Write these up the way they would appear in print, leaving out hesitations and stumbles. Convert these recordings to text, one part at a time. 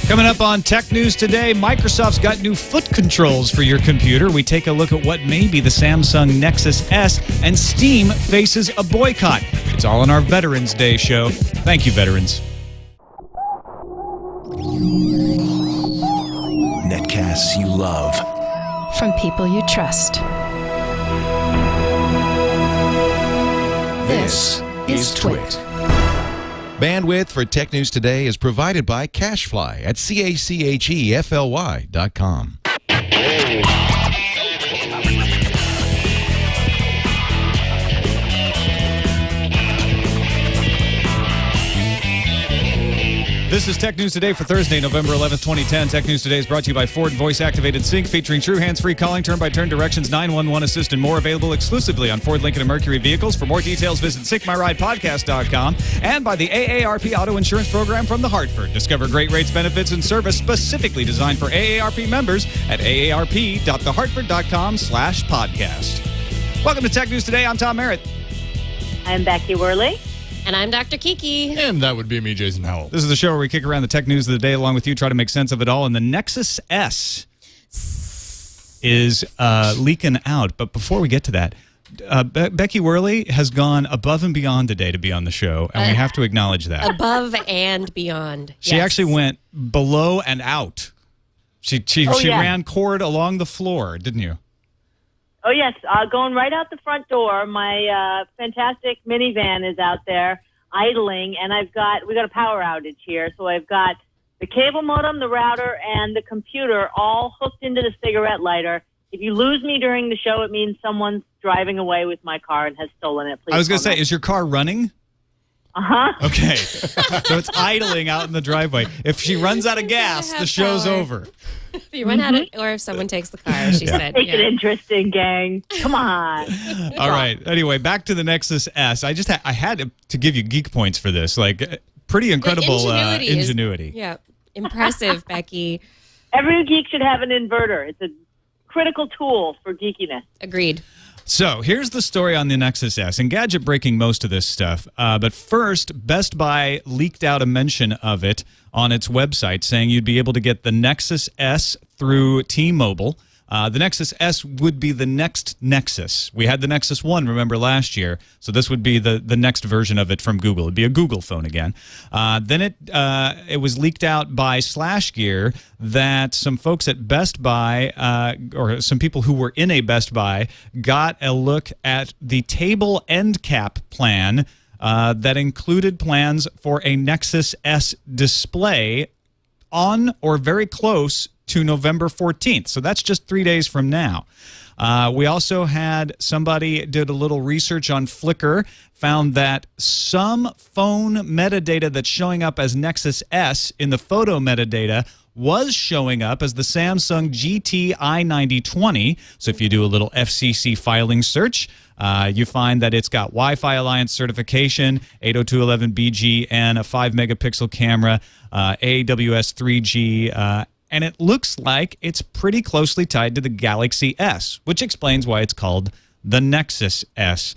Coming up on Tech News Today, Microsoft's got new foot controls for your computer. We take a look at what may be the Samsung Nexus S, and Steam faces a boycott. It's all on our Veterans Day show. Thank you, veterans. Netcasts you love. From people you trust. This is TWiT. Bandwidth for Tech News Today is provided by Cachefly at CACHEFLY.com. This is Tech News Today for Thursday, November 11th, 2010. Tech News Today is brought to you by Ford Voice-Activated Sync, featuring true hands-free calling, turn-by-turn directions, 911 assist, and more, available exclusively on Ford, Lincoln, and Mercury vehicles. For more details, visit syncmyridepodcast.com. And by the AARP Auto Insurance Program from The Hartford. Discover great rates, benefits, and service specifically designed for AARP members at aarp.thehartford.com/podcast. Welcome to Tech News Today. I'm Tom Merritt. I'm Becky Worley. And I'm Dr. Kiki. And that would be me, Jason Howell. This is the show where we kick around the tech news of the day along with you, try to make sense of it all. And the Nexus S is leaking out. But before we get to that, Becky Worley has gone above and beyond today to be on the show, and we have to acknowledge that. Above and beyond. She actually went below and out. She ran cord along the floor, didn't you? Oh, yes. Going right out the front door. My fantastic minivan is out there idling, and we got a power outage here. So I've got the cable modem, the router, and the computer all hooked into the cigarette lighter. If you lose me during the show, it means someone's driving away with my car and has stolen it. Please. I was going to say, is your car running? Uh-huh. Okay. So it's idling out in the driveway. If she runs out of gas, the show's over. If you run out of, or if someone takes the car, she said. Make it interesting, gang. Come on. All right. Anyway, back to the Nexus S. I had to give you geek points for this. Like, pretty incredible ingenuity. Yeah. Impressive, Becky. Every geek should have an inverter. It's a critical tool for geekiness. Agreed. So here's the story on the Nexus S, and Gadget breaking most of this stuff. But first, Best Buy leaked out a mention of it on its website, saying you'd be able to get the Nexus S through T-Mobile. The Nexus S would be the next Nexus. We had the Nexus 1, remember, last year. So this would be the next version of it from Google. It'd be a Google phone again. Then it was leaked out by SlashGear that some folks at Best Buy, or some people who were in a Best Buy, got a look at the table end cap plan that included plans for a Nexus S display on or very close to November 14th. So that's just 3 days from now. We also had somebody did a little research on Flickr, found that some phone metadata that's showing up as Nexus S in the photo metadata was showing up as the Samsung GT i9020. So if you do a little FCC filing search, you find that it's got Wi-Fi Alliance certification, 802.11bg, and a 5-megapixel camera, AWS 3G, and it looks like it's pretty closely tied to the Galaxy S, which explains why it's called the Nexus S.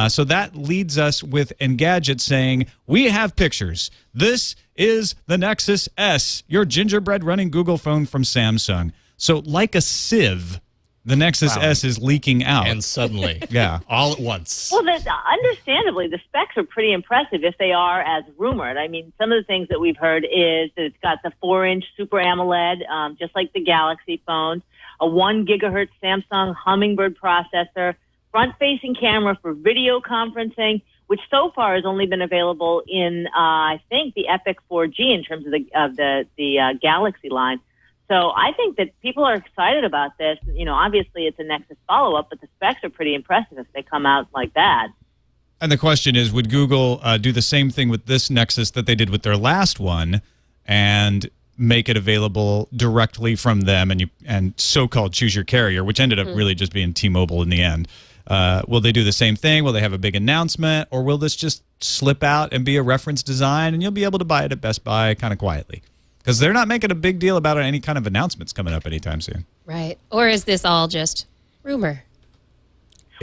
So that leads us with Engadget saying, we have pictures. This is the Nexus S, your gingerbread running Google phone from Samsung. So like a sieve, the Nexus S is leaking out. And suddenly. Yeah. All at once. Well, understandably, the specs are pretty impressive if they are as rumored. I mean, some of the things that we've heard is that it's got the 4-inch Super AMOLED, just like the Galaxy phones, a 1 gigahertz Samsung Hummingbird processor, front-facing camera for video conferencing, which so far has only been available in, I think, the Epic 4G in terms of the Galaxy line. So I think that people are excited about this. You know, obviously it's a Nexus follow-up, but the specs are pretty impressive if they come out like that. And the question is, would Google do the same thing with this Nexus that they did with their last one and make it available directly from them and so-called choose your carrier, which ended up really just being T-Mobile in the end? Will they do the same thing? Will they have a big announcement? Or will this just slip out and be a reference design and you'll be able to buy it at Best Buy kind of quietly? Because they're not making a big deal about any kind of announcements coming up anytime soon. Right. Or is this all just rumor?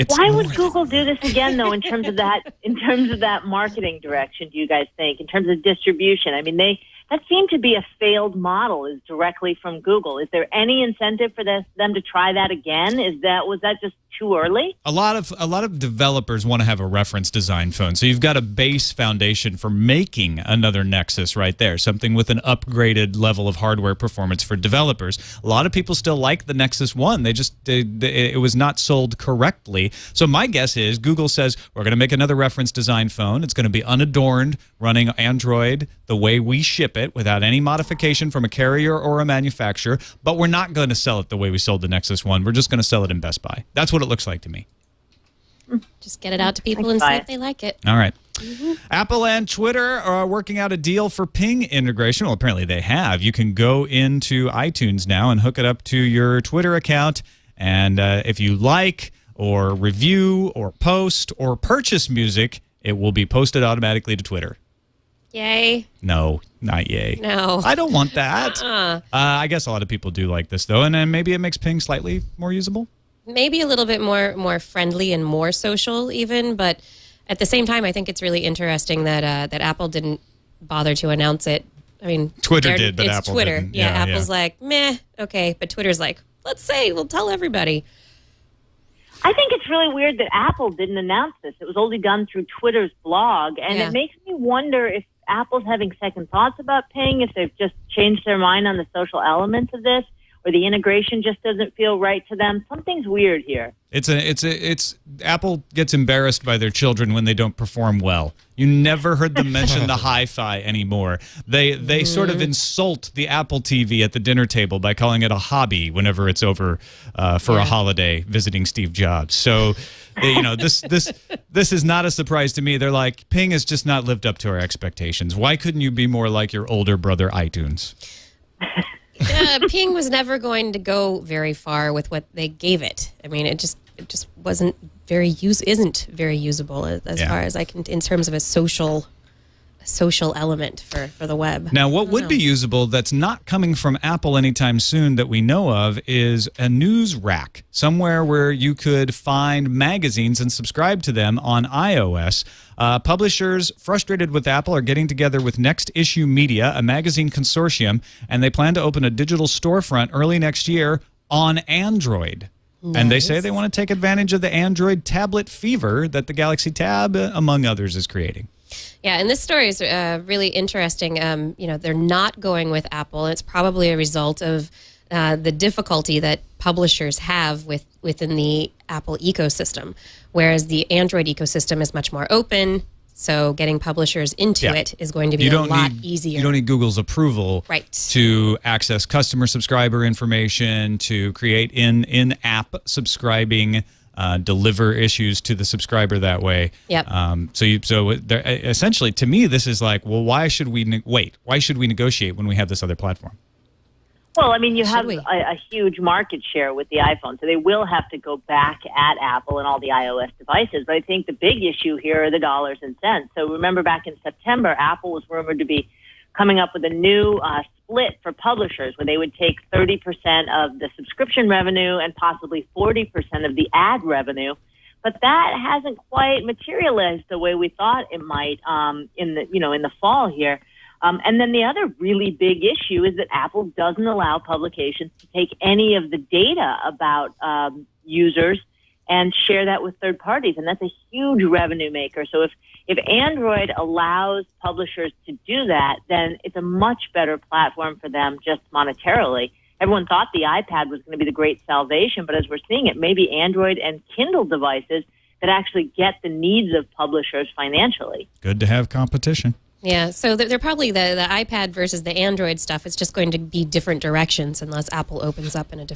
Why would Google do this again, though, in terms of that marketing direction, do you guys think, in terms of distribution? I mean, they that seemed to be a failed model, is directly from Google. Is there any incentive for them to try that again? Was that just too early? A lot of developers want to have a reference design phone. So you've got a base foundation for making another Nexus right there, something with an upgraded level of hardware performance for developers. A lot of people still like the Nexus 1. It was not sold correctly. So my guess is Google says, we're going to make another reference design phone. It's going to be unadorned, running Android the way we ship it without any modification from a carrier or a manufacturer, but we're not going to sell it the way we sold the Nexus 1. We're just going to sell it in Best Buy. That's what it looks like to me. Just get it out to people and see if they like it. All right. Apple and Twitter are working out a deal for Ping integration. Well, apparently they have. You can go into iTunes now and hook it up to your Twitter account. And if you like or review or post or purchase music, it will be posted automatically to Twitter. Yay. No, not yay. No. I don't want that. I guess a lot of people do like this, though. And then maybe it makes Ping slightly more usable. Maybe a little bit more friendly and more social even, but at the same time, I think it's really interesting that that Apple didn't bother to announce it. I mean, Twitter did, but it's Apple Twitter. didn't. Yeah, Apple's like, meh, okay, but Twitter's like, we'll tell everybody. I think it's really weird that Apple didn't announce this. It was only done through Twitter's blog, and it makes me wonder if Apple's having second thoughts about Ping, if they've just changed their mind on the social elements of this, or the integration just doesn't feel right to them. Something's weird here. It's Apple gets embarrassed by their children when they don't perform well. You never heard them mention the hi-fi anymore. They sort of insult the Apple TV at the dinner table by calling it a hobby whenever it's over for a holiday visiting Steve Jobs. So, this is not a surprise to me. They're like, Ping has just not lived up to our expectations. Why couldn't you be more like your older brother iTunes? Ping was never going to go very far with what they gave it. I mean, it just isn't very usable as far as I can, in terms of a social element for the web. Now, what would be usable that's not coming from Apple anytime soon that we know of is a news rack, somewhere where you could find magazines and subscribe to them on iOS. Publishers frustrated with Apple are getting together with Next Issue Media, a magazine consortium, and they plan to open a digital storefront early next year on Android. Nice. And they say they want to take advantage of the Android tablet fever that the Galaxy Tab, among others, is creating. Yeah, and this story is really interesting. They're not going with Apple. It's probably a result of the difficulty that publishers have within the Apple ecosystem, whereas the Android ecosystem is much more open. So getting publishers into it is going to be a lot easier. You don't need Google's approval right. to access customer subscriber information, to create in-app subscribing, deliver issues to the subscriber that way. Yep. Essentially, to me, this is like, well, why should we wait? Why should we negotiate when we have this other platform? Well, I mean, you have a huge market share with the iPhone, so they will have to go back at Apple and all the iOS devices. But I think the big issue here are the dollars and cents. So remember back in September, Apple was rumored to be coming up with a new split for publishers where they would take 30% of the subscription revenue and possibly 40% of the ad revenue. But that hasn't quite materialized the way we thought it might in the fall here. And then the other really big issue is that Apple doesn't allow publications to take any of the data about users and share that with third parties. And that's a huge revenue maker. So if Android allows publishers to do that, then it's a much better platform for them just monetarily. Everyone thought the iPad was going to be the great salvation, but as we're seeing it, maybe Android and Kindle devices that actually get the needs of publishers financially. Good to have competition. Yeah, so they're probably the iPad versus the Android stuff. It's just going to be different directions unless Apple opens up in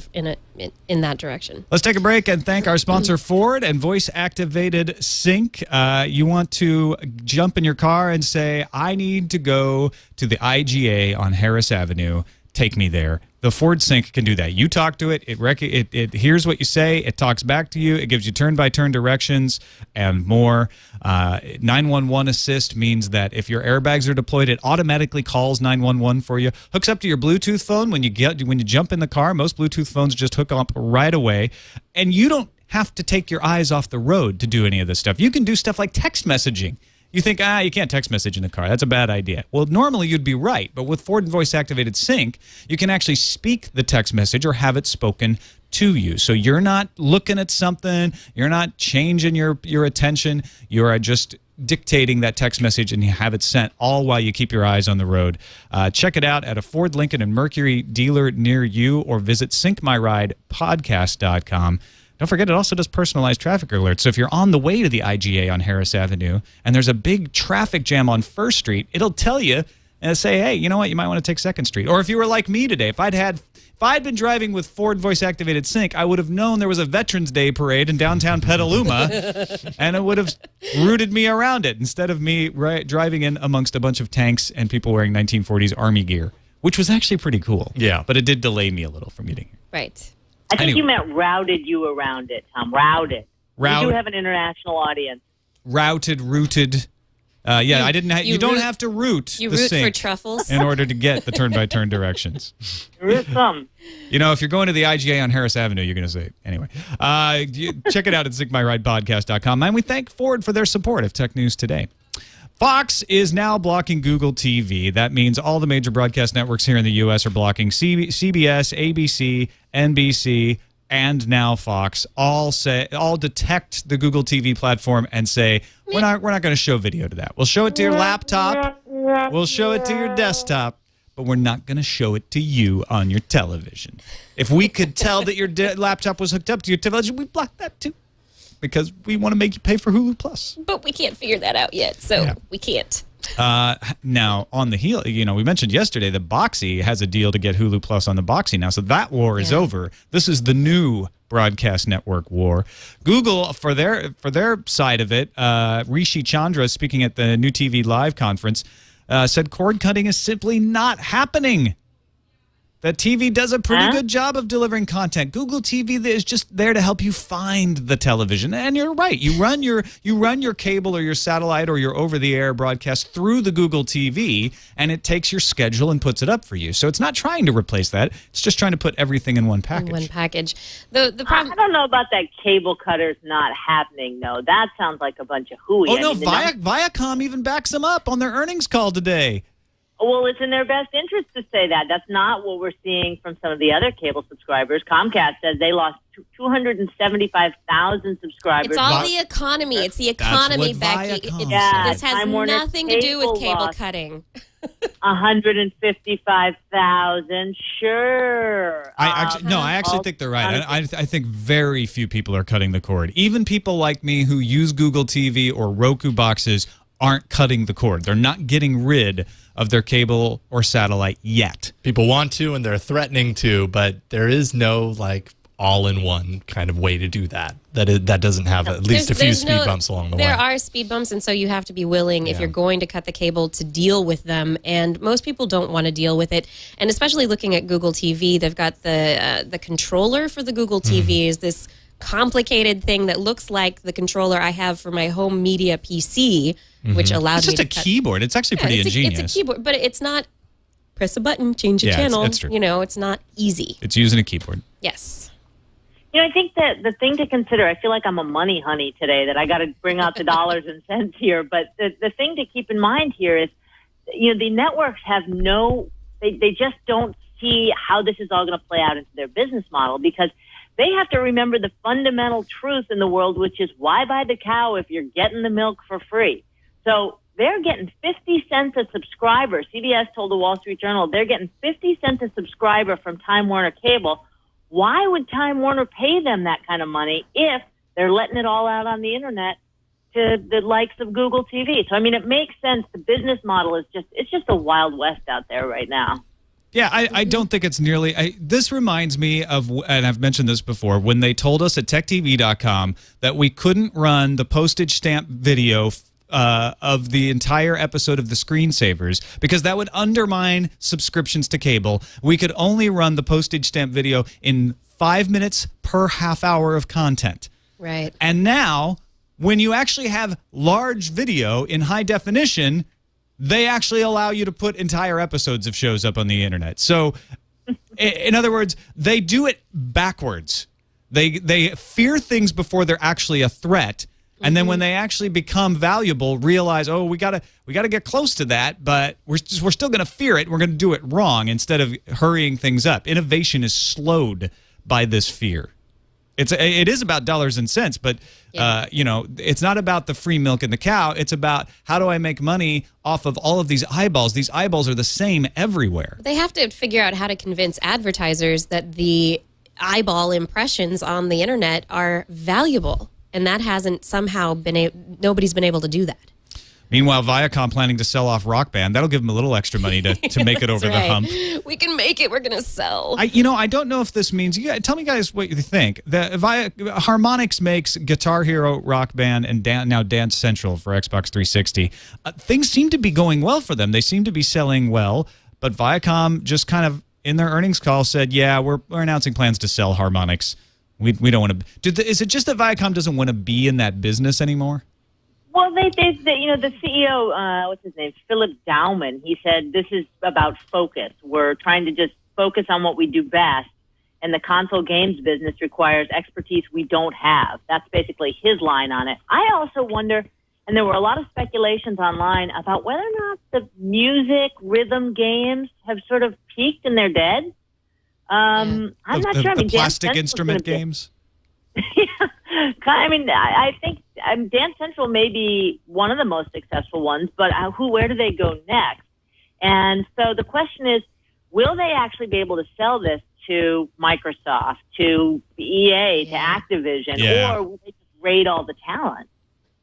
that direction. Let's take a break and thank our sponsor Ford and voice-activated sync. You want to jump in your car and say, I need to go to the IGA on Harris Avenue. Take me there. The Ford Sync can do that. You talk to it. It hears what you say. It talks back to you. It gives you turn-by-turn directions and more. 911 Assist means that if your airbags are deployed, it automatically calls 911 for you. Hooks up to your Bluetooth phone when you jump in the car. Most Bluetooth phones just hook up right away, and you don't have to take your eyes off the road to do any of this stuff. You can do stuff like text messaging. You think, you can't text message in the car. That's a bad idea. Well, normally you'd be right, but with Ford voice-activated sync, you can actually speak the text message or have it spoken to you. So you're not looking at something, you're not changing your attention, you're just dictating that text message and you have it sent, all while you keep your eyes on the road. Check it out at a Ford, Lincoln, and Mercury dealer near you, or visit syncmyridepodcast.com. Don't forget, it also does personalized traffic alerts. So if you're on the way to the IGA on Harris Avenue and there's a big traffic jam on 1st Street, it'll tell you and say, hey, you know what, you might want to take 2nd Street. Or if you were like me today, if I'd been driving with Ford voice-activated sync, I would have known there was a Veterans Day parade in downtown Petaluma, and it would have routed me around it instead of me driving in amongst a bunch of tanks and people wearing 1940s Army gear, which was actually pretty cool. Yeah. But it did delay me a little from getting here. Right. I think you meant routed you around it, Tom. Routed. We do have an international audience. Rooted. I didn't. You don't have to root. You the root sync for truffles in order to get the turn-by-turn directions. Root some. You know, if you're going to the IGA on Harris Avenue, you're going to say anyway. Check it out at syncmyridepodcast.com. And we thank Ford for their support of Tech News Today. Fox is now blocking Google TV. That means all the major broadcast networks here in the U.S. are blocking CBS, ABC, NBC, and now Fox. All detect the Google TV platform and say, we're not going to show video to that. We'll show it to your laptop. We'll show it to your desktop. But we're not going to show it to you on your television. If we could tell that your laptop was hooked up to your television, we'd block that too. Because we want to make you pay for Hulu Plus. But we can't figure that out yet, so we can't. Now, on the heel, we mentioned yesterday that Boxy has a deal to get Hulu Plus on the Boxy now, so that war is over. This is the new broadcast network war. Google, for their side of it, Rishi Chandra, speaking at the New TV Live conference, said cord cutting is simply not happening. That TV does a pretty good job of delivering content. Google TV is just there to help you find the television. And you're right. You run your cable or your satellite or your over-the-air broadcast through the Google TV, and it takes your schedule and puts it up for you. So it's not trying to replace that. It's just trying to put everything in one package. The problem. I don't know about that cable cutters not happening, though. That sounds like a bunch of hooey. Oh, no, Viacom even backs them up on their earnings call today. Well, it's in their best interest to say that. That's not what we're seeing from some of the other cable subscribers. Comcast says they lost 275,000 subscribers. It's all the economy. It's the economy, Becky. This has nothing to do with cable cutting. 155,000, sure. I actually think they're right. I think very few people are cutting the cord. Even people like me who use Google TV or Roku boxes aren't cutting the cord. They're not getting rid of their cable or satellite yet. People want to, and they're threatening to, but there is no all-in-one kind of way to do that. That doesn't have at least a few speed bumps along the way. There are speed bumps, and so you have to be willing, if you're going to cut the cable, to deal with them. And most people don't want to deal with it. And especially looking at Google TV, they've got the controller for the Google TV is this complicated thing that looks like the controller I have for my home media PC, which allows me to It's just a keyboard. It's actually pretty ingenious. It's a keyboard, but it's not press a button, change a channel. It's true. It's not easy. It's using a keyboard. Yes. I think that the thing to consider, I feel like I'm a money honey today, that I got to bring out the dollars and cents here. But the thing to keep in mind here is, the networks have they just don't see how this is all going to play out into their business model, because they have to remember the fundamental truth in the world, which is, why buy the cow if you're getting the milk for free? So they're getting 50 cents a subscriber. CBS told the Wall Street Journal they're getting 50 cents a subscriber from Time Warner Cable. Why would Time Warner pay them that kind of money if they're letting it all out on the internet to the likes of Google TV? So, it makes sense. The business model is it's just a Wild West out there right now. Yeah, I don't think it's nearly... this reminds me of, and I've mentioned this before, when they told us at techtv.com that we couldn't run the postage stamp video of the entire episode of the Screensavers because that would undermine subscriptions to cable. We could only run the postage stamp video in 5 minutes per half hour of content. Right. And now, when you actually have large video in high definition, they actually allow you to put entire episodes of shows up on the internet. So, in other words, they do it backwards. They fear things before they're actually a threat, And then when they actually become valuable, realize, oh, we gotta get close to that, but we're still gonna fear it. We're gonna do it wrong instead of hurrying things up. Innovation is slowed by this fear. It is about dollars and cents, but it's not about the free milk and the cow. It's about how do I make money off of all of these eyeballs. These eyeballs are the same everywhere. They have to figure out how to convince advertisers that the eyeball impressions on the internet are valuable. And that hasn't somehow nobody's been able to do that. Meanwhile, Viacom planning to sell off Rock Band. That'll give them a little extra money to make it over the hump. We can make it. We're going to sell. I don't know if this means... tell me, guys, what you think. Harmonix makes Guitar Hero, Rock Band, and now Dance Central for Xbox 360. Things seem to be going well for them. They seem to be selling well, but Viacom just kind of, in their earnings call, said, yeah, we're announcing plans to sell Harmonix. We don't want to... Is it just that Viacom doesn't want to be in that business anymore? Well, the CEO, what's his name, Philip Dowman, he said this is about focus. We're trying to just focus on what we do best, and the console games business requires expertise we don't have. That's basically his line on it. I also wonder, and there were a lot of speculations online about whether or not the music rhythm games have sort of peaked and they're dead. I'm not sure. The plastic instrument games? Yeah. I mean, I think Dance Central may be one of the most successful ones, but where do they go next? And so the question is, will they actually be able to sell this to Microsoft, to EA, to Activision, or will they just raid all the talent?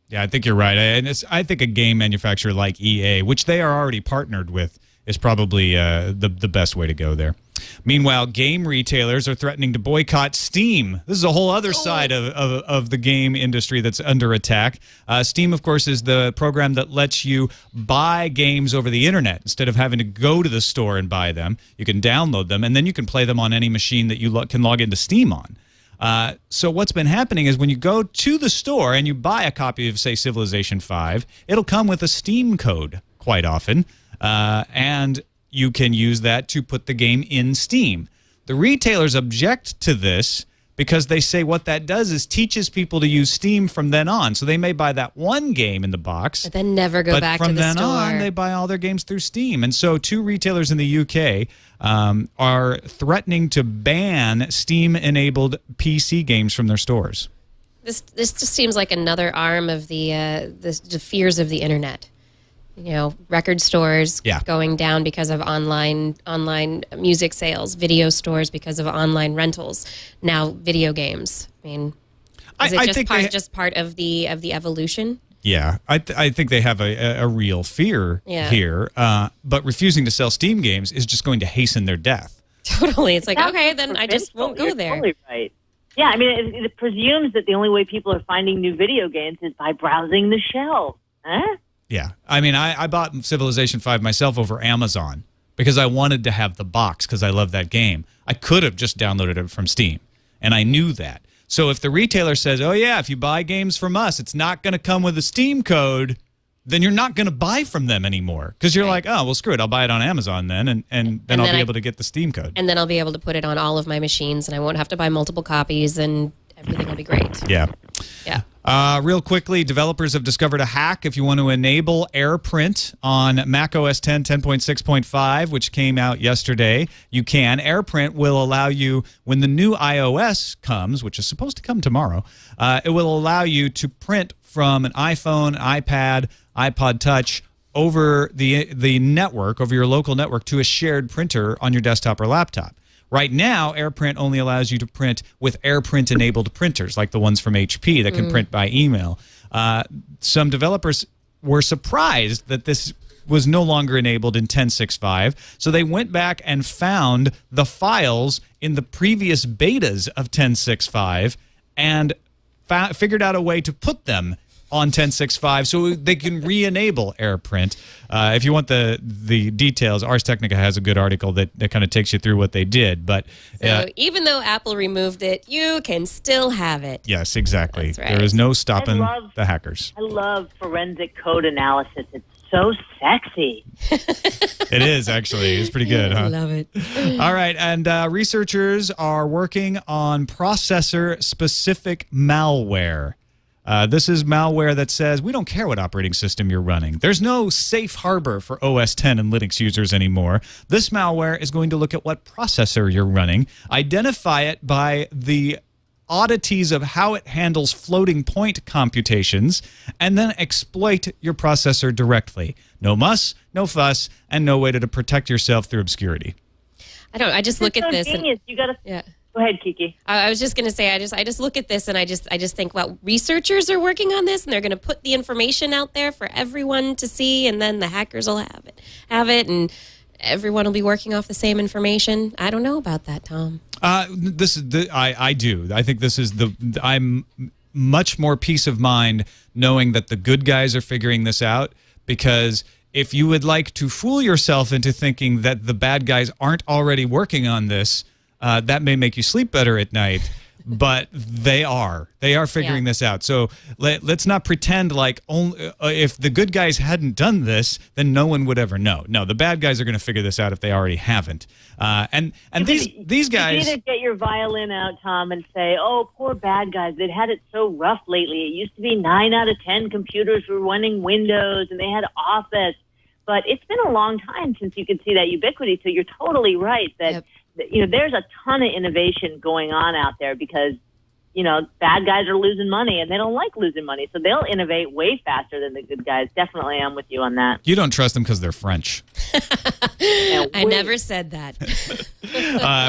Yeah, I think you're right. And I think a game manufacturer like EA, which they are already partnered with, is probably the best way to go there. Meanwhile, game retailers are threatening to boycott Steam. This is a whole other side of the game industry that's under attack. Steam, of course, is the program that lets you buy games over the internet. Instead of having to go to the store and buy them, you can download them, and then you can play them on any machine that you can log into Steam on. So what's been happening is when you go to the store and you buy a copy of, say, Civilization 5, it'll come with a Steam code quite often, and you can use that to put the game in Steam. The retailers object to this because they say what that does is teaches people to use Steam from then on. So they may buy that one game in the box, but then never go back to the store. But from then on, they buy all their games through Steam. And so 2 retailers in the UK are threatening to ban Steam-enabled PC games from their stores. This just seems like another arm of the fears of the internet. You know, record stores going down because of online music sales, video stores because of online rentals, now video games. I mean, is it just part of the evolution? Yeah, I think they have a real fear here, but refusing to sell Steam games is just going to hasten their death. Totally. It's like, okay, then I just won't go there. Totally right. Yeah, I mean, it presumes that the only way people are finding new video games is by browsing the shelves. Huh? Yeah. I mean, I bought Civilization 5 myself over Amazon because I wanted to have the box because I love that game. I could have just downloaded it from Steam, and I knew that. So if the retailer says, oh, yeah, if you buy games from us, it's not going to come with a Steam code, then you're not going to buy from them anymore because you're like, oh, well, screw it. I'll buy it on Amazon then, and then I'll be able to get the Steam code. And then I'll be able to put it on all of my machines, and I won't have to buy multiple copies, and everything will be great. Yeah. Yeah. Real quickly, developers have discovered a hack if you want to enable AirPrint on Mac OS X 10.6.5, which came out yesterday. You can. AirPrint will allow you, when the new iOS comes, which is supposed to come tomorrow, it will allow you to print from an iPhone, iPad, iPod Touch over the network, over your local network, to a shared printer on your desktop or laptop. Right now, AirPrint only allows you to print with AirPrint-enabled printers, like the ones from HP that can print by email. Some developers were surprised that this was no longer enabled in 10.6.5, so they went back and found the files in the previous betas of 10.6.5 and figured out a way to put them on 10.6.5 so they can re-enable AirPrint. If you want the details, Ars Technica has a good article that kind of takes you through what they did. But so even though Apple removed it, you can still have it. Yes, exactly. That's right. There is no stopping the hackers. I love forensic code analysis. It's so sexy. It is, actually. It's pretty good, huh? I love it. All right, and researchers are working on processor-specific malware. This is malware that says, we don't care what operating system you're running. There's no safe harbor for OS X and Linux users anymore. This malware is going to look at what processor you're running, identify it by the oddities of how it handles floating point computations, and then exploit your processor directly. No muss, no fuss, and no way to protect yourself through obscurity. I just look at this. You got to... Yeah. Go ahead, Kiki. I was just going to say, I just look at this and I just think, well, researchers are working on this and they're going to put the information out there for everyone to see, and then the hackers will have it, and everyone will be working off the same information. I don't know about that, Tom. I do. I think this is I'm much more peace of mind knowing that the good guys are figuring this out, because if you would like to fool yourself into thinking that the bad guys aren't already working on this, that may make you sleep better at night, but they are figuring this out. So let's not pretend like only if the good guys hadn't done this, then no one would ever know. No, the bad guys are going to figure this out if they already haven't. And these guys, you need to get your violin out, Tom, and say, "Oh, poor bad guys. They've had it so rough lately. It used to be 9 out of 10 computers were running Windows and they had Office, but it's been a long time since you could see that ubiquity." So you're totally right that. Yep. There's a ton of innovation going on out there because, bad guys are losing money and they don't like losing money. So they'll innovate way faster than the good guys. Definitely, I'm with you on that. You don't trust them because they're French. I never said that.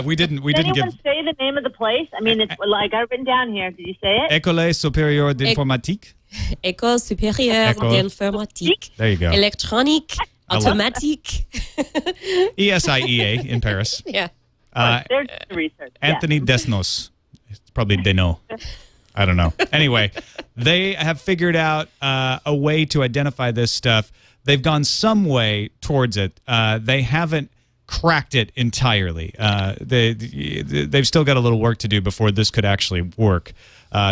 We didn't anyone say the name of the place? I mean, it's like I've written down here. Did you say it? École supérieure d'informatique. École supérieure d'informatique. There you go. Électronique, automatique. ESIEA in Paris. Yeah. There's the research. Anthony Desnos. It's probably Deno. I don't know. Anyway, they have figured out a way to identify this stuff. They've gone some way towards it. They haven't cracked it entirely. They've still got a little work to do before this could actually work.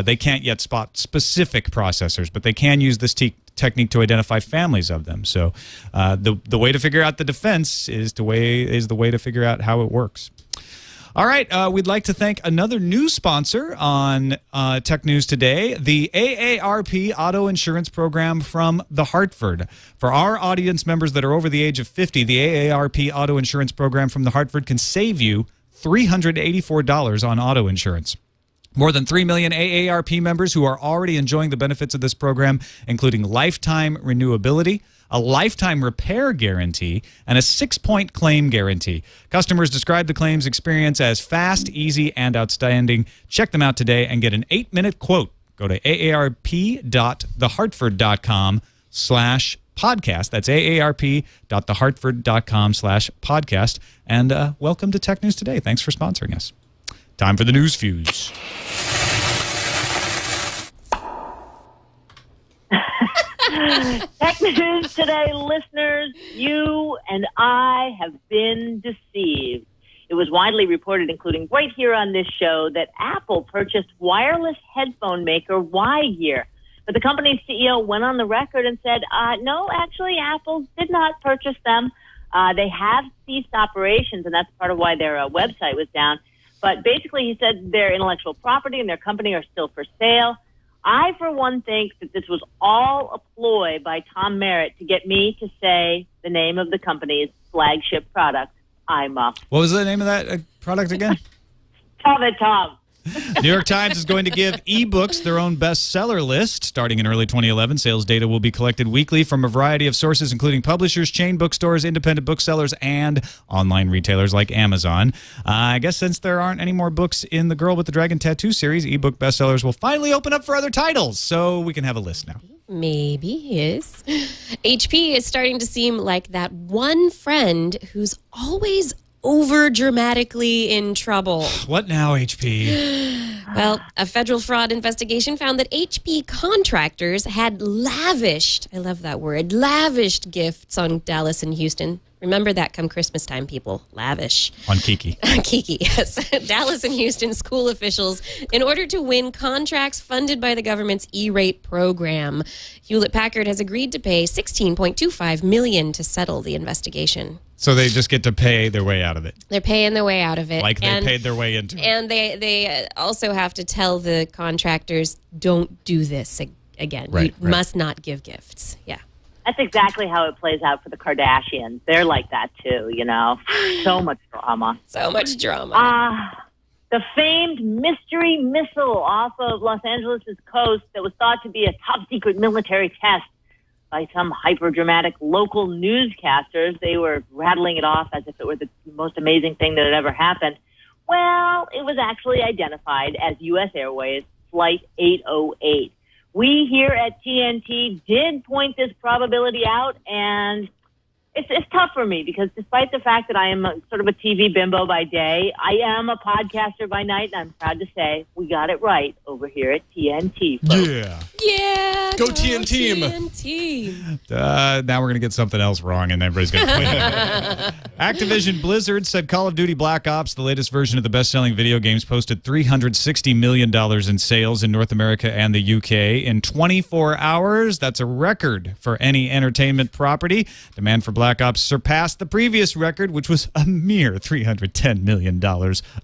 They can't yet spot specific processors, but they can use this technique to identify families of them. So the way to figure out the defense is the way to figure out how it works. All right, we'd like to thank another new sponsor on Tech News Today, the AARP Auto Insurance Program from The Hartford. For our audience members that are over the age of 50, the AARP Auto Insurance Program from The Hartford can save you $384 on auto insurance. More than 3 million AARP members who are already enjoying the benefits of this program, including lifetime renewability, a lifetime repair guarantee, and a 6-point claim guarantee. Customers describe the claims experience as fast, easy, and outstanding. Check them out today and get an 8-minute quote. Go to aarp.thehartford.com/podcast. That's aarp.thehartford.com/podcast. And welcome to Tech News Today. Thanks for sponsoring us. Time for the News Fuse. Tech News Today listeners, you and I have been deceived. It was widely reported, including right here on this show, that Apple purchased wireless headphone maker Y-Gear. But the company's CEO went on the record and said, no, actually, Apple did not purchase them. They have ceased operations, and that's part of why their website was down. But basically, he said their intellectual property and their company are still for sale. I, for one, think that this was all a ploy by Tom Merritt to get me to say the name of the company's flagship product, iMuff. What was the name of that product again? Tom. New York Times is going to give ebooks their own bestseller list. Starting in early 2011, sales data will be collected weekly from a variety of sources, including publishers, chain bookstores, independent booksellers, and online retailers like Amazon. I guess since there aren't any more books in the Girl with the Dragon Tattoo series, ebook bestsellers will finally open up for other titles, so we can have a list now. Maybe, yes. HP is starting to seem like that one friend who's always over-dramatically in trouble. What now, HP? Well, a federal fraud investigation found that HP contractors had lavished, I love that word, lavished gifts on Dallas and Houston. Remember that come Christmas time, people. Lavish. On Kiki. Kiki, yes. Dallas and Houston school officials in order to win contracts funded by the government's E-rate program. Hewlett-Packard has agreed to pay $16.25 million to settle the investigation. So they just get to pay their way out of it. They're paying their way out of it. Like they paid their way into it. And they also have to tell the contractors, don't do this again. Right, You must not give gifts. Yeah. That's exactly how it plays out for the Kardashians. They're like that too, you know. So much drama. So much drama. The famed mystery missile off of Los Angeles' coast that was thought to be a top-secret military test by some hyper-dramatic local newscasters. They were rattling it off as if it were the most amazing thing that had ever happened. Well, it was actually identified as U.S. Airways Flight 808. We here at TNT did point this probability out, and it's tough for me because despite the fact that I am sort of a TV bimbo by day, I am a podcaster by night, and I'm proud to say we got it right over here at TNT, folks. Yeah. Go TNT. Now we're going to get something else wrong, and everybody's going to clean it. Activision Blizzard said Call of Duty Black Ops, the latest version of the best-selling video games, posted $360 million in sales in North America and the UK in 24 hours. That's a record for any entertainment property. Demand for Black Ops surpassed the previous record, which was a mere $310 million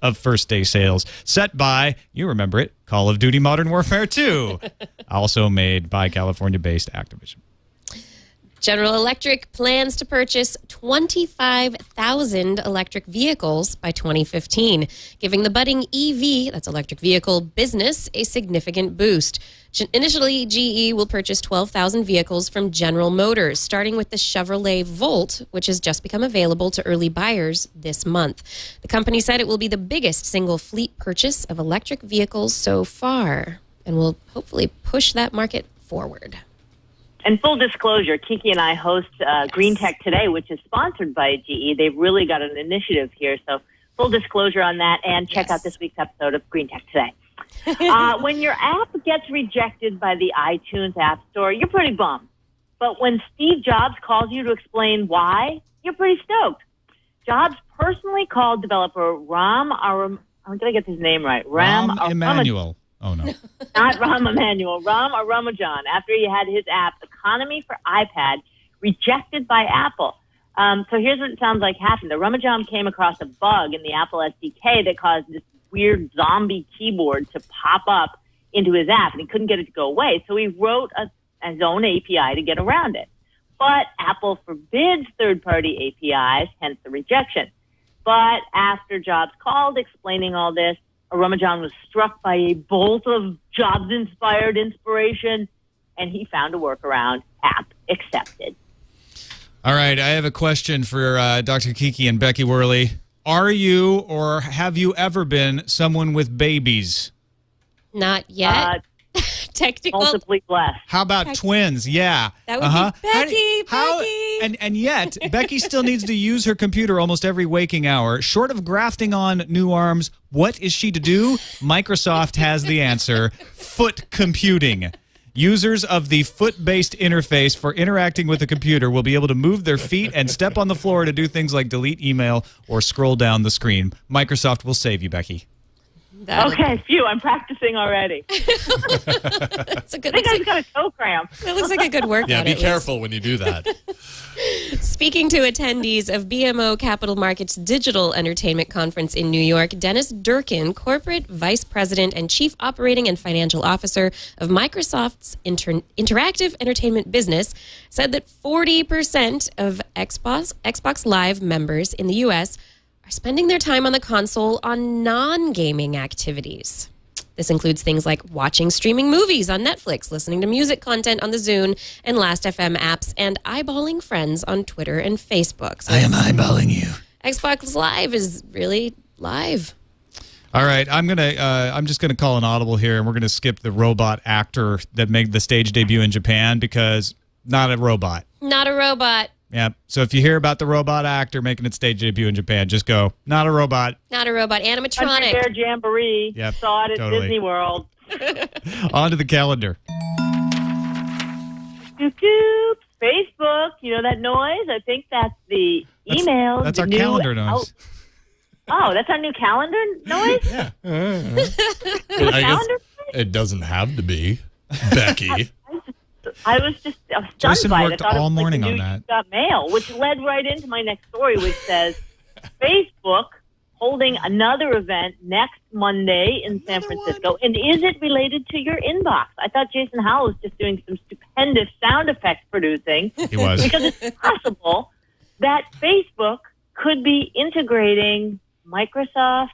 of first-day sales, set by, you remember it, Call of Duty Modern Warfare 2, also made by California-based Activision. General Electric plans to purchase 25,000 electric vehicles by 2015, giving the budding EV, that's electric vehicle business, a significant boost. Initially, GE will purchase 12,000 vehicles from General Motors, starting with the Chevrolet Volt, which has just become available to early buyers this month. The company said it will be the biggest single fleet purchase of electric vehicles so far, and will hopefully push that market forward. And full disclosure, Kiki and I host Green Tech Today, which is sponsored by GE. They've really got an initiative here, so full disclosure on that, and check out this week's episode of Green Tech Today. When your app gets rejected by the iTunes App Store, you're pretty bummed. But when Steve Jobs calls you to explain why, you're pretty stoked. Jobs personally called developer Ram did I get his name right? Ram Emanuel. Oh, no. Not Ram Emanuel. Ram Aramajan, after he had his app, Economy for iPad, rejected by Apple. So here's what it sounds like happened. The Ramajan came across a bug in the Apple SDK that caused this weird zombie keyboard to pop up into his app, and he couldn't get it to go away. So he wrote his own API to get around it. But Apple forbids third-party APIs, hence the rejection. But after Jobs called explaining all this, Ramajan was struck by a bolt of Jobs-inspired inspiration, and he found a workaround. App accepted. All right, I have a question for Dr. Kiki and Becky Worley. Are you or have you ever been someone with babies? Not yet. Technical. Multiply blessed. How about twins? Yeah. That would be Becky. And yet, Becky still needs to use her computer almost every waking hour. Short of grafting on new arms, what is she to do? Microsoft has the answer. Foot computing. Users of the foot-based interface for interacting with the computer will be able to move their feet and step on the floor to do things like delete email or scroll down the screen. Microsoft will save you, Becky. Okay, phew, I'm practicing already. That's a good, I think I've got a toe cramp. That looks like a good workout. Yeah, be careful when you do that. Speaking to attendees of BMO Capital Markets Digital Entertainment Conference in New York, Dennis Durkin, Corporate Vice President and Chief Operating and Financial Officer of Microsoft's Interactive Entertainment business, said that 40% of Xbox Live members in the U.S. are spending their time on the console on non-gaming activities. This includes things like watching streaming movies on Netflix, listening to music content on the Zune and Last.fm apps, and eyeballing friends on Twitter and Facebook. So I am eyeballing you. Xbox Live is really live. All right, I'm just gonna call an audible here, and we're gonna skip the robot actor that made the stage debut in Japan because not a robot. Not a robot. Yeah. So if you hear about the robot actor making its stage debut in Japan, just go, not a robot. Not a robot. Animatronic. Bear Jamboree. Yep, Saw it at totally. Disney World. On to the calendar. Doop, doop. Facebook. You know that noise? I think that's the email. That's our calendar noise. Oh, that's our new calendar noise? Yeah. I guess it doesn't have to be. Becky. I was stunned Jason by it. worked I thought all it was morning like on the new that. You've Got Mail, which led right into my next story, which says Facebook holding another event next Monday in San Francisco. And is it related to your inbox? I thought Jason Howell was just doing some stupendous sound effects producing. He was. Because it's possible that Facebook could be integrating Microsoft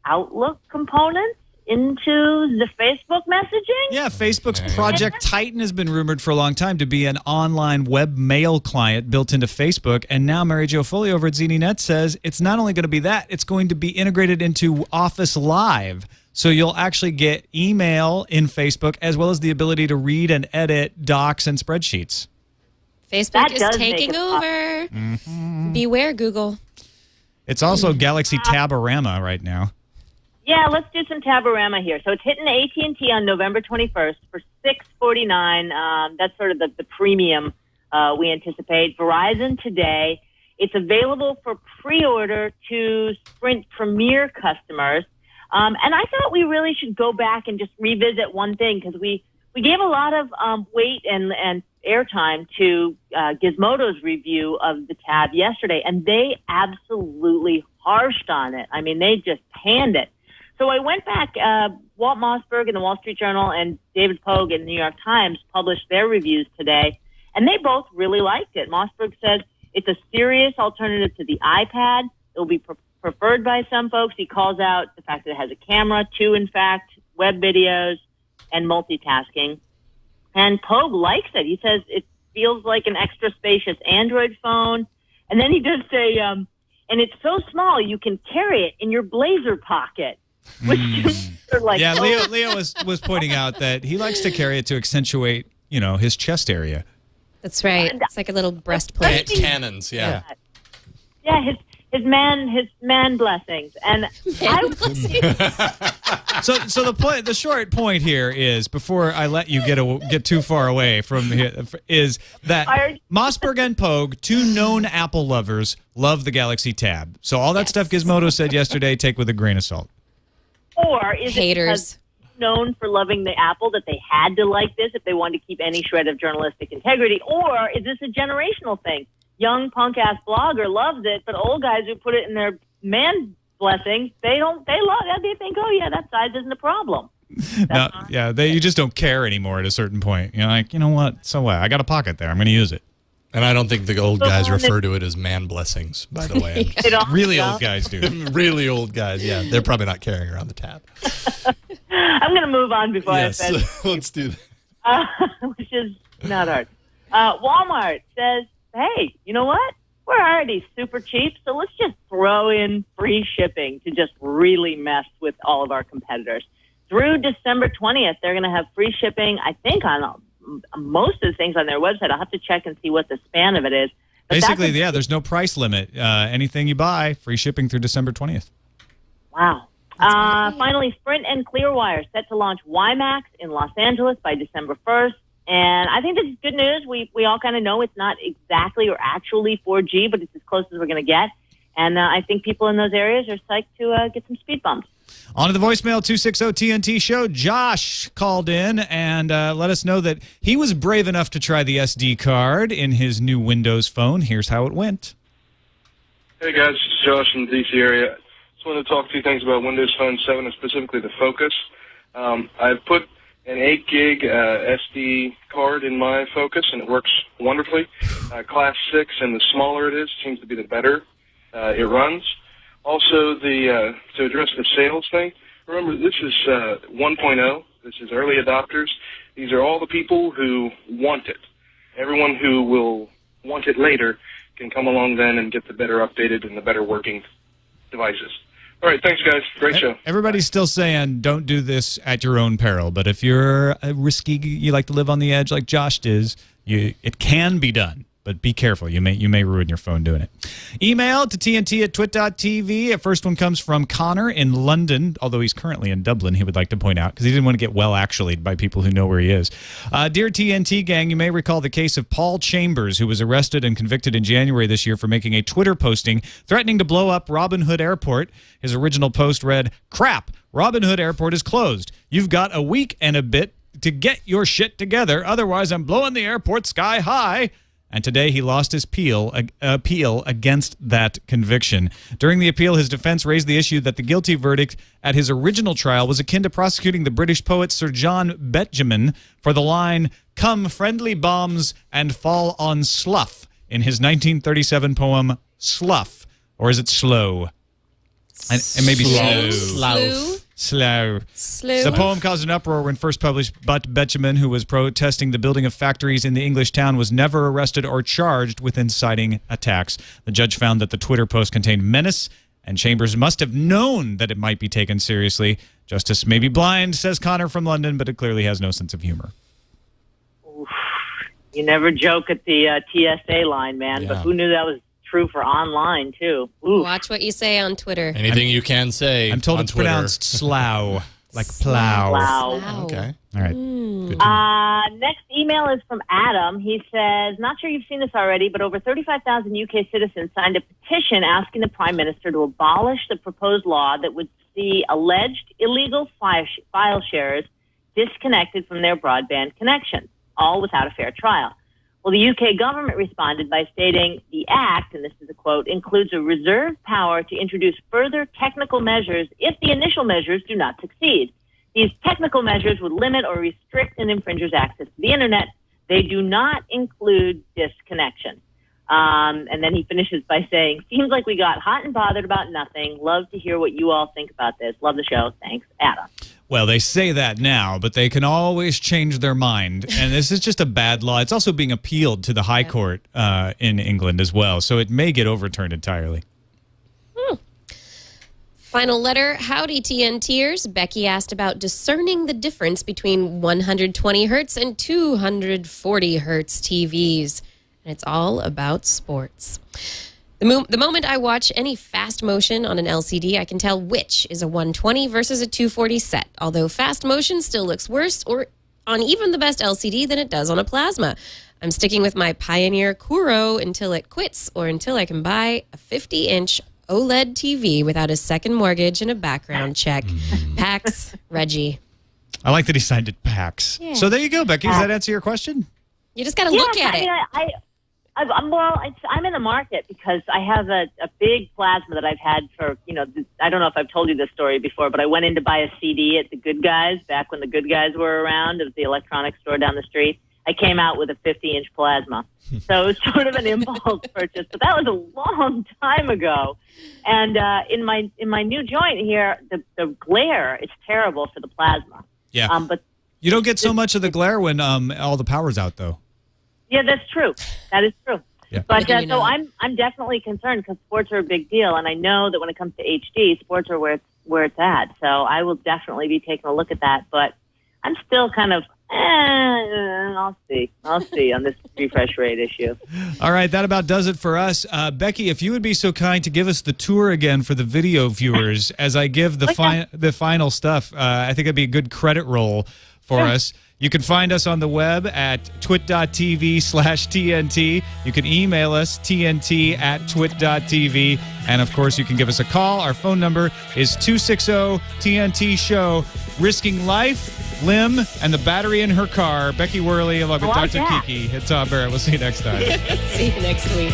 Outlook components into the Facebook messaging? Yeah, Facebook's Project Titan has been rumored for a long time to be an online web mail client built into Facebook. And now Mary Jo Foley over at ZDNet says it's not only going to be that, it's going to be integrated into Office Live. So you'll actually get email in Facebook as well as the ability to read and edit docs and spreadsheets. Facebook is taking over. Beware, Google. It's also Galaxy Taborama right now. Yeah, let's do some Taborama here. So it's hitting AT&T on November 21st for $649. That's sort of the premium we anticipate. Verizon today. It's available for pre-order to Sprint Premier customers. And I thought we really should go back and just revisit one thing because we gave a lot of weight and airtime to Gizmodo's review of the Tab yesterday, and they absolutely harshed on it. I mean, they just panned it. So I went back, Walt Mossberg in the Wall Street Journal and David Pogue in the New York Times published their reviews today, and they both really liked it. Mossberg said it's a serious alternative to the iPad. It will be preferred by some folks. He calls out the fact that it has a camera, two, in fact, web videos, and multitasking. And Pogue likes it. He says it feels like an extra spacious Android phone. And then he does say, and it's so small you can carry it in your blazer pocket. Which are like, yeah, Leo was pointing out that he likes to carry it to accentuate, his chest area. That's right. It's like a little breastplate. Cannons, yeah. Yeah, his man blessings. And So the short point here is, before I let you get too far away from here, is that Mossberg and Pogue, two known Apple lovers, love the Galaxy Tab. So all that stuff Gizmodo said yesterday, take with a grain of salt. Or is it because known for loving the Apple that they had to like this if they wanted to keep any shred of journalistic integrity? Or is this a generational thing? Young punk-ass blogger loves it, but old guys who put it in their man blessings, they love it. They think, oh, yeah, that size isn't a problem. You just don't care anymore at a certain point. You're like, you know what? So what? I got a pocket there. I'm going to use it. And I don't think the old guys refer to it as man blessings, by the way. Really old guys do. Really old guys, yeah. They're probably not carrying around the Tab. I'm going to move on before I said. Let's do that. Which is not hard. Walmart says, hey, you know what? We're already super cheap, so let's just throw in free shipping to just really mess with all of our competitors. Through December 20th, they're going to have free shipping, I think, on most of the things on their website. I'll have to check and see what the span of it is. But basically, there's no price limit. Anything you buy, free shipping through December 20th. Wow. Finally, Sprint and Clearwire set to launch WiMAX in Los Angeles by December 1st. And I think this is good news. We all kind of know it's not exactly or actually 4G, but it's as close as we're going to get. And I think people in those areas are psyched to get some speed bumps. On to the voicemail, 260-TNT show. Josh called in and let us know that he was brave enough to try the SD card in his new Windows phone. Here's how it went. Hey, guys. This is Josh from the D.C. area. Just wanted to talk 2 things about Windows Phone 7 and specifically the Focus. I've put an 8 gig SD card in my Focus, and it works wonderfully. Class 6, and the smaller it is, seems to be the better it runs. Also, to address the sales thing, remember, this is 1.0. This is early adopters. These are all the people who want it. Everyone who will want it later can come along then and get the better updated and the better working devices. All right, thanks, guys. Great show. Everybody's still saying don't do this at your own peril, but if you're risky, you like to live on the edge like Josh does, it can be done. But be careful. You may ruin your phone doing it. Email to tnt@twit.tv. First one comes from Connor in London, although he's currently in Dublin, he would like to point out, because he didn't want to get well-actually'd by people who know where he is. Dear TNT gang, you may recall the case of Paul Chambers, who was arrested and convicted in January this year for making a Twitter posting threatening to blow up Robin Hood Airport. His original post read, "Crap, Robin Hood Airport is closed. You've got a week and a bit to get your shit together. Otherwise, I'm blowing the airport sky high. And today he lost his appeal against that conviction. During the appeal, his defense raised the issue that the guilty verdict at his original trial was akin to prosecuting the British poet Sir John Betjeman for the line, "Come friendly bombs and fall on slough," in his 1937 poem Slough. Or is it slow? And maybe slow. The poem caused an uproar when first published, but Betjeman, who was protesting the building of factories in the English town, was never arrested or charged with inciting attacks. The judge found that the Twitter post contained menace, and Chambers must have known that it might be taken seriously. Justice may be blind, says Connor from London, but it clearly has no sense of humor. Oof. You never joke at the TSA line, man, but who knew that was true for online, too? Oof. Watch what you say on Twitter. Anything you can say. I'm told it's Twitter. pronounced slough, like plow. Wow. Okay. All right. Good to know. Next email is from Adam. He says, not sure you've seen this already, but over 35,000 UK citizens signed a petition asking the Prime Minister to abolish the proposed law that would see alleged illegal file sharers disconnected from their broadband connections, all without a fair trial. Well, the UK government responded by stating the act, and this is a quote, includes a reserved power to introduce further technical measures if the initial measures do not succeed. These technical measures would limit or restrict an infringer's access to the internet. They do not include disconnection. And then he finishes by saying, seems like we got hot and bothered about nothing. Love to hear what you all think about this. Love the show. Thanks, Adam. Well, they say that now, but they can always change their mind. And this is just a bad law. It's also being appealed to the High Court in England as well, so it may get overturned entirely. Final letter. Howdy, TNTers. Becky asked about discerning the difference between 120 hertz and 240 hertz TVs. And it's all about sports. The moment I watch any fast motion on an LCD, I can tell which is a 120 versus a 240 set, although fast motion still looks worse or on even the best LCD than it does on a plasma. I'm sticking with my Pioneer Kuro until it quits or until I can buy a 50-inch OLED TV without a second mortgage and a background check. Pax, Reggie. I like that he signed it PAX. Yeah. So there you go, Becky. Does that answer your question? You just got to look at it. I'm in the market because I have a big plasma that I've had for, I don't know if I've told you this story before, but I went in to buy a CD at the Good Guys back when the Good Guys were around at the electronics store down the street. I came out with a 50-inch plasma. So it was sort of an impulse purchase, but that was a long time ago. And in my new joint here, the glare is terrible for the plasma. Yeah. But you don't get so much of the glare when all the power's out, though. Yeah, that's true. That is true. Yeah. But so I'm definitely concerned because sports are a big deal, and I know that when it comes to HD, sports are where it's at. So I will definitely be taking a look at that. But I'm still kind of I'll see on this refresh rate issue. All right, that about does it for us. Becky, if you would be so kind to give us the tour again for the video viewers as I give the final stuff, I think it'd be a good credit roll for us. You can find us on the web at twit.tv/TNT. You can email us, tnt@twit.tv. And, of course, you can give us a call. Our phone number is 260-TNT-SHOW. Risking life, limb, and the battery in her car. Becky Worley along with Dr. Kiki. It's Barrett. We'll see you next time. See you next week.